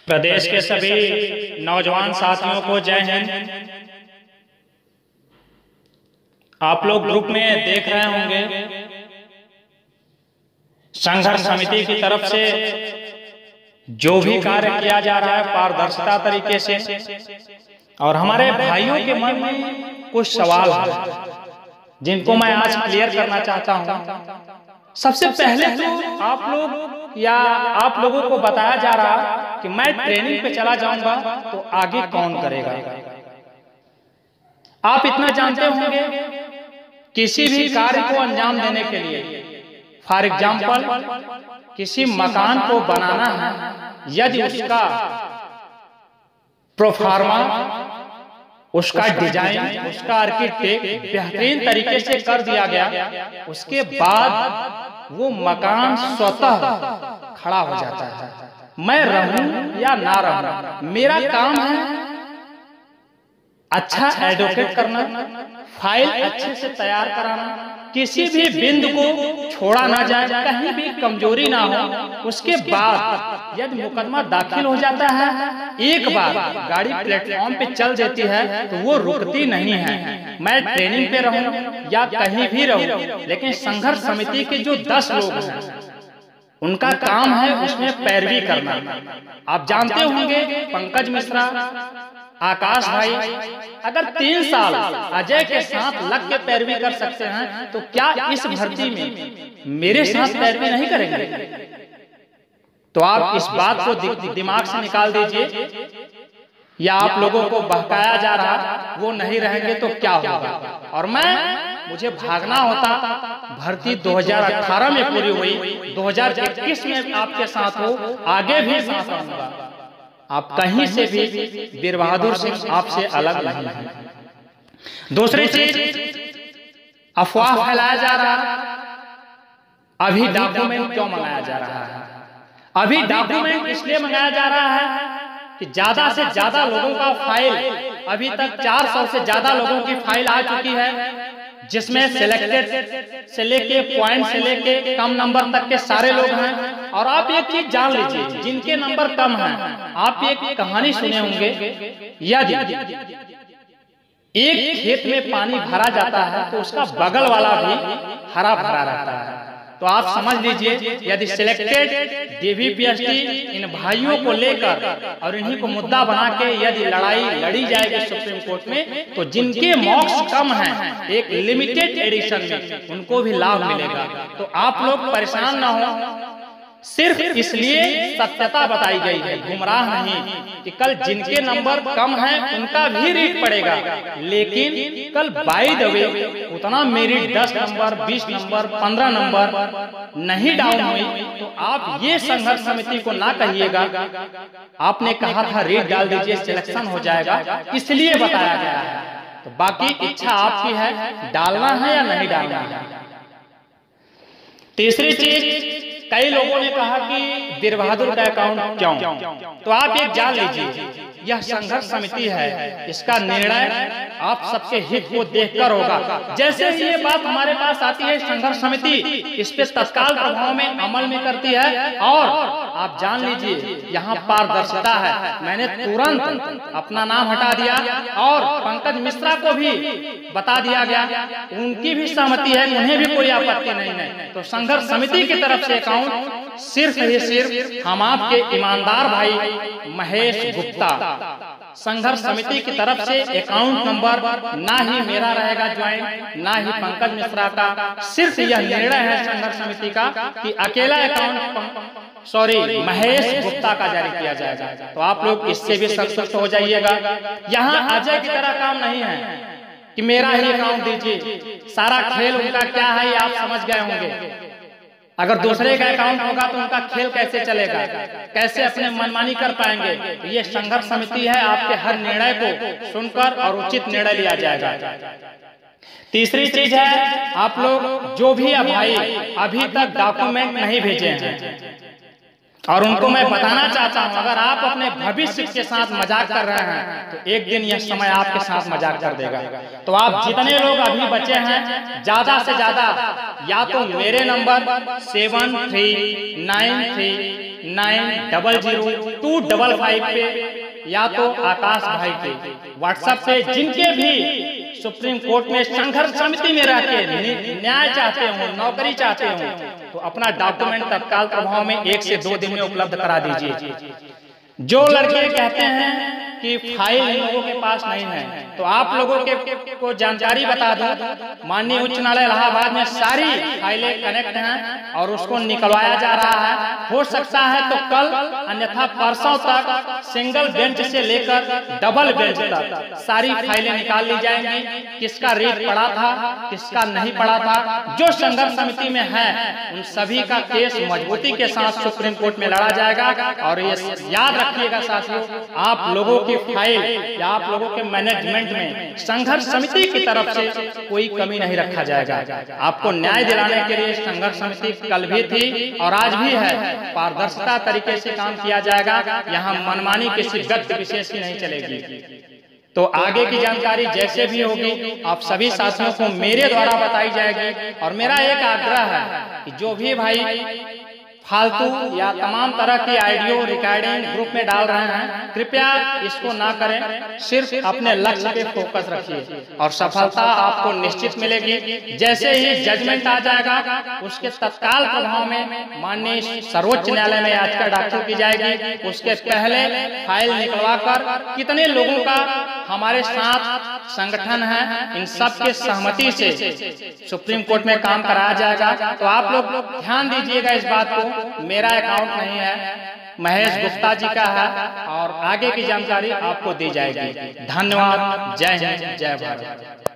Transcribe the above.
प्रदेश के सभी नौजवान साथियों को जय हिंद। आप लोग ग्रुप में देख रहे होंगे संघर्ष समिति की तरफ से जो भी कार्य किया जा रहा है पारदर्शिता तरीके से, और हमारे भाइयों के मन में कुछ सवाल है जिनको मैं आज क्लियर करना चाहता हूं। सबसे पहले तो आप लोग या आप लोगों को बताया जा रहा कि मैं ट्रेनिंग पे चला जाऊंगा तो आगे कौन करेगा। आप इतना जानते होंगे किसी भी कार्य को अंजाम देने के लिए, फॉर एग्जाम्पल किसी मकान को बनाना है, यदि उसका प्रोफार्मा, उसका डिजाइन, उसका आर्किटेक्ट बेहतरीन तरीके से कर दिया गया, उसके बाद वो मकान स्वतः खड़ा हो जाता है। मैं रहूं या ना रहूं, मेरा काम है अच्छा एडवोकेट करना, फाइल अच्छे से तैयार कराना, किसी भी बिंदु को छोड़ा ना जाए, कहीं भी कमजोरी ना हो। उसके बाद यदि मुकदमा दाखिल हो जाता है, एक बार गाड़ी प्लेटफॉर्म पे चल देती है तो वो रुकती नहीं है। मैं ट्रेनिंग पे रहूं या कहीं भी रहूं, लेकिन संघर्ष समिति के जो 10 लोग हैं उनका काम है उसमें पैरवी करना। आप जानते होंगे पंकज मिश्रा, आकाश भाई अगर 3 साल अजय के साथ लग के पैरवी कर सकते हैं तो क्या इस भर्ती में मेरे साथ पैरवी नहीं करेंगे? तो आप इस बात को दिमाग से निकाल दीजिए, या आप लोगों को बहकाया जा रहा वो नहीं रहेंगे तो क्या होगा। और मुझे भागना होता, भर्ती 2018 में पूरी हुई, 2021 में आपके साथ हो, आगे भी साथ रहूंगा। आप कहीं से भी वीर बहादुर सिंह आपसे अलग नहीं है। दूसरी चीज, अफवाह फैलाया जा रहा, अभी डॉक्यूमेंट क्यों मंगाया जा रहा है? अभी डॉक्यूमेंट इसलिए मंगाया जा रहा है कि ज्यादा से ज्यादा लोगों का फाइल, अभी तक 400 से ज्यादा लोगों की फाइल आ चुकी है, जिसमें सिलेक्टेड से लेके पॉइंट से लेके कम नंबर तक के सारे लोग हैं। और आप एक चीज जान लीजिए, जिनके नंबर कम हैं, आप एक कहानी सुने होंगे, यदि एक खेत में पानी भरा जाता है तो उसका बगल वाला भी हरा भरा रहता है। तो आप समझ लीजिए, यदि सिलेक्टेड DV PhD इन भाइयों को लेकर और इन्हीं को मुद्दा बना के यदि लड़ाई लड़ी जाएगी सुप्रीम कोर्ट में, तो जिनके मार्क्स कम हैं एक लिमिटेड एडिशन में उनको भी लाभ मिलेगा। तो आप लोग परेशान ना हो, सिर्फ इसलिए सत्यता बताई गई है, गुमराह नहीं कि कल जिनके नंबर कम हैं उनका भी रीट पड़ेगा, लेकिन कल बाय द वे उतना मेरिट 10 नंबर, 20 नंबर, 15 नंबर नहीं डाउन हुई तो आप ये संघर्ष समिति को ना कहिएगा आपने कहा था रीट डाल दीजिए सिलेक्शन हो जाएगा, इसलिए बताया गया है। तो बाकी इच्छा आपकी है, डालना है या नहीं डालना है। तीसरी चीज, कई लोगों ने कहा कि वीर बहादुर का अकाउंट क्यों? तो आप एक जान लीजिए, यह संघर्ष समिति है, इसका निर्णय आप सबके हित को देखकर होगा। जैसे ही ये बात हमारे पास आती है, संघर्ष समिति इस पे तत्काल प्रभाव में अमल में करती है। और आप जान लीजिए यहाँ पारदर्शिता है, मैंने तुरंत अपना नाम हटा दिया और पंकज मिश्रा को भी बता दिया गया, उनकी भी सहमति है, उन्हें भी कोई आपत्ति नहीं है। तो संघर्ष समिति की तरफ से अकाउंट सिर्फ ही सिर्फ हम आपके ईमानदार भाई महेश गुप्ता, संघर्ष समिति की तरफ से अकाउंट नंबर ना ही मेरा रहेगा ज्वाइंट, ना ही पंकज मिश्रा का। सिर्फ यह निर्णय है संघर्ष समिति का कि अकेला अकाउंट महेश गुप्ता का जारी किया जाएगा। तो आप लोग इससे भी संतुष्ट हो जाइएगा। यहाँ अजय की तरह काम नहीं है कि मेरा ही अकाउंट दीजिए, सारा खेल उनका क्या है ये आप समझ गए होंगे। अगर दूसरे का अकाउंट होगा तो उनका खेल कैसे चलेगा, कैसे अपने मनमानी कर पाएंगे। तो ये संघर्ष समिति है, आपके हर निर्णय को सुनकर और उचित निर्णय लिया जाएगा। तीसरी चीज है, आप लोग जो भी भाई अभी तक डॉक्यूमेंट नहीं भेजे हैं, और उनको मैं बताना चाहता हूं, अगर आप अपने भविष्य के साथ मजाक कर रहे हैं तो एक दिन यह समय आपके साथ मजाक कर देगा। तो आप जितने लोग अभी बचे हैं, ज्यादा से ज्यादा या तो मेरे नंबर 7393 93900255 पे या तो आकाश भाई के व्हाट्सएप पे, जिनके भी सुप्रीम कोर्ट में संघर्ष समिति में रह के न्याय चाहते हो, नौकरी चाहते हो, तो अपना डॉक्यूमेंट तत्काल प्रभाव में 1 से 2 दिन में उपलब्ध करा दीजिए। जो लड़के कहते हैं कि फाइल इन लोगों के पास नहीं है, तो आप लोगों को जानकारी बता दूं, माननीय उच्च न्यायालय इलाहाबाद में सारी फाइलें कनेक्ट हैं और उसको निकलवाया जा रहा है। हो सकता है तो कल, अन्यथा परसों तक सिंगल बेंच से लेकर डबल बेंच तक सारी फाइलें निकाल ली जाएंगी। किसका रेट पड़ा था, किसका नहीं पड़ा था, जो संघर्ष समिति में है उन सभी का केस मजबूती के साथ सुप्रीम कोर्ट में लड़ा जाएगा। और ये याद रखिएगा साथियों, आप लोगों की फाइल या आप लोगों के मैनेजमेंट में संघर्ष समिति की तरफ से कोई कमी नहीं रखा जाएगा। आपको न्याय दिलाने के लिए संघर्ष समिति कल भी थी और आज भी है। पारदर्शिता तरीके से काम किया जाएगा, यहाँ मनमानी किसी व्यक्ति विशेष की नहीं चलेगी। तो आगे की जानकारी जैसे भी होगी आप सभी साथियों को मेरे द्वारा बताई जाएगी। और मेरा एक आग्रह है कि जो भी भाई फालतू या तमाम तरह की ऑडियो रिकॉर्डिंग ग्रुप में डाल रहे हैं, कृपया इसको ना करें, सिर्फ अपने लक्ष्य पे फोकस रखिए और सफलता आपको निश्चित मिलेगी। जैसे ही जजमेंट आ जाएगा उसके तत्काल प्रभाव में माननीय सर्वोच्च न्यायालय में याचिका दाखिल की जाएगी। उसके पहले फाइल निकलवा कर कितने लोगों का हमारे साथ संगठन है, इन सब के सहमति से सुप्रीम कोर्ट में काम कराया जाएगा। तो आप लोग ध्यान दीजिएगा इस बात को। मेरा अकाउंट नहीं है, महेश गुप्ता जी का है और आगे की जानकारी आपको दी जाएगी। धन्यवाद। जय हिंद, जय भारत।